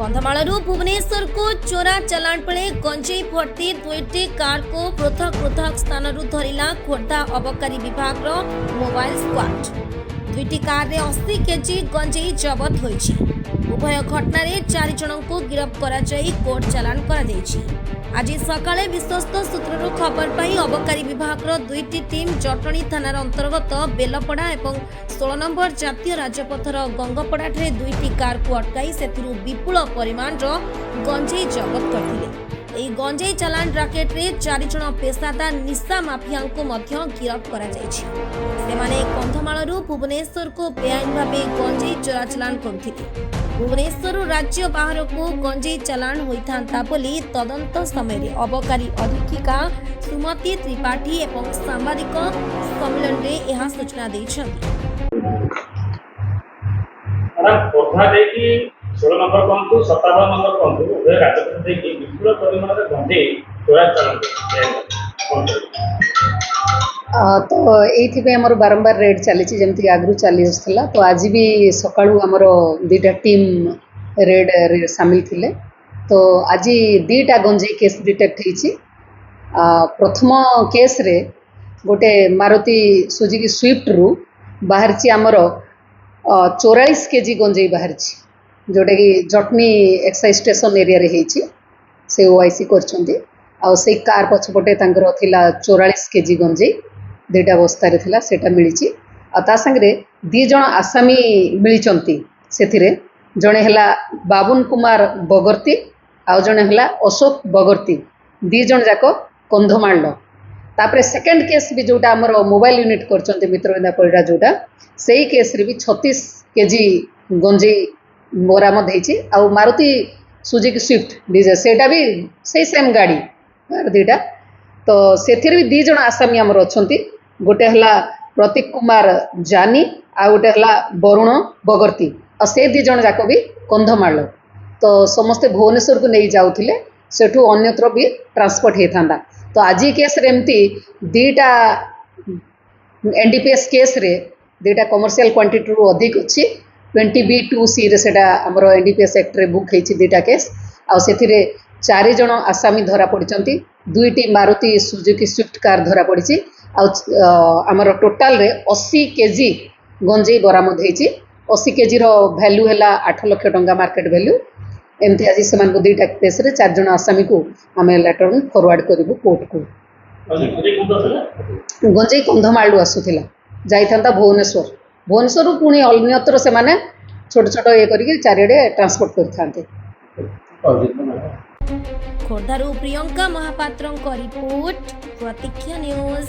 कंधमालू भुवनेश्वर को चोरा चलाण बेले गंजेई भर्ती दुईटी कार को पृथक पृथक स्थान धरला खोर्धा अबकारी विभाग मोबाइल स्क्वाड। दुईटी कार रे 80 केजी गंजेई जबत होईछि। उभय घटना रे 4 जन को गिरफ्त करा जाई कोर्ट चालान करा देछि। आज सकाळे विश्वस्त सूत्रରୁ खबर पाई अबकारी विभाग दुईटी टीम जटणी थानार अंतर्गत बेलपड़ा और 16 नंबर जातीय राजपथर गंगपड़ा दुईटी कार को अटकाई सेथिरु विपुल परिमाण गंजेई जबत करथिले। एही गंजेई चालान राकेट रे 4 जन पेशादार निशा माफिया को मध्य गिरफ्त करा जायछि। सेमाने कंधमालरू भुवनेश्वर को बेआईन भावे गंजेई चोरा चालान करथिले। भुवनेश्वर राज्य बाहर को गंजेई चालान होइथांता बोली तदंत समय अबकारी अधीक्षिका सुमति त्रिपाठी एवं सांबादिक सम्मेलन रे यह सूचना दैछन्ति। 16 नंबर पंतु 57 नंबर पंतु उभय राजपथ देखिए विपुल परिमाण में गंजेई चोरा चालान तो ये आमर बारंबार रेड चली जमी आगु चली आसाला। तो आज भी सकाळू आमर दुईटा टीम रेड रे सामिल थिले। तो आज दुईटा गंजेई केस डिटेक्ट होईछि। प्रथम केस रे गोटे मारुति सुजुकी स्विफ्ट रु बाहरची आमर 44 केजी गंजेई बाहरची जोटा कि जटनी एक्साइज स्टेशन एरिया रे हेछि। से ओआईसी करछन्ती आ से कार पछपटे तांकर थिला 44 केजी गंजेई दुईटा बस्तार थिला सेटा मिली। आ संगे दी जन आसामी मिली से जड़े है बाबुन कुमार बगर्ती आ जड़े है अशोक बगर्ती दी जन जाक कंधमाल। तापरे सेकेंड केस भी जोटा आमर मोबाइल यूनिट कर मित्रविंदा परिडा जोटा से ही केस रे भी 36 केजी गंजेई बरामद होती। आ मारुति सुजुकी स्विफ्ट डीजे सेटा भी से सेम गाड़ी दुईटा। तो से भी दी जन आसामी आमर अच्छी गोटे है प्रतीक कुमार जानी आ गोटे है वरुण बगर्ती आ से दी जन जाक भी कंधमाल। तो समस्ते भुवनेश्वर को नहीं जाऊले सेठू अन्यत्र भी ट्रांसपोर्ट होता। तो आज केस एमती दीटा एनडीपीएस केस रे दीटा कमर्शियल क्वांटिटी रू अधिक अच्छी 20B2C रे सेटा हमरो एनडीपीएस एक्ट रे बुक होईछि दीटा केस। आ सेथिरे 4 जन आसामी धरा पड़िचंती। दुईटी मारुति सुजुकी स्विफ्ट कार धरा पड़िछि। आमर टोटाल रे 80 केजी गंजेई बरामद होईछि। 80 केजी रो वैल्यू है 8 लाख टंका मार्केट वैल्यू। एमती आज से दुईटा केस रे 4 जन आसामी को आम लेटर फॉरवर्ड करूँ कोर्ट को। गंजेई कंधमाल आसूला जाइथा भुवनेश्वर भुवनेश्वर पुणी अन्यत्र से माने छोट छोट ये करके चारिड़े ट्रांसपोर्ट करते। खोर्धारू प्रियंका महापात्र रिपोर्ट प्रतीक्षा न्यूज।